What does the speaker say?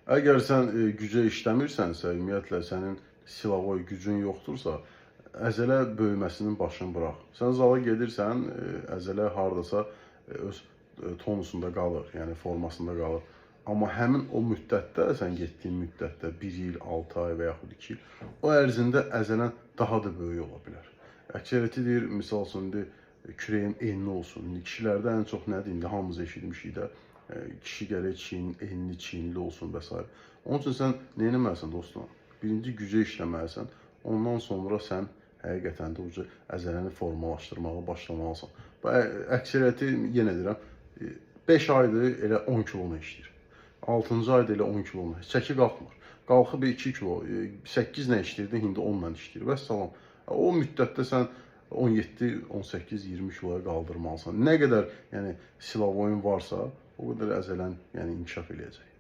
Əgər sən gücə işləmirsənsə, ümumiyyətlə sənin silavoy gücün yoxdursa, əzələ böyüməsinin başını burax. Sən zala gedirsən, əzələ hardasa öz tonusunda qalır, yəni formasında qalır. Amma həmin o müddətdə, sən getdiyin müddətdə 1 il, 6 ay və yaxud 2 il, o ərzində əzələn daha da böyük ola bilər. Əksəriyyəti deyir, misal üçün, indi kürəyim enli olsun. İndi kişilərdə ən çox nədir? İndi hamımız eşitmişik də, kişi gərək enli, çiyinli olsun və s. Onun üçün sən nə etməlisən dostum? Birinci gücə işləməlisən. Ondan sonra sən həqiqətən də uca əzələni formalaşdırmağa başlamalısan. Bu əksəriyyəti yenə deyirəm, 5 aydır elə 10 kilonu işləyir. 6-cı ayda elə 10 kilonu. Çəki qalxmır. Qalxıb 2 kilo, 8 nə işləyirdi, indi 10 ilə işləyir. Vəssalam. O müddətdə sən 17, 18, 20 kiloya qaldırmalısan. Nə qədər yəni silavoyun varsa, o qədər əzələn yəni inkişaf eləyəcək.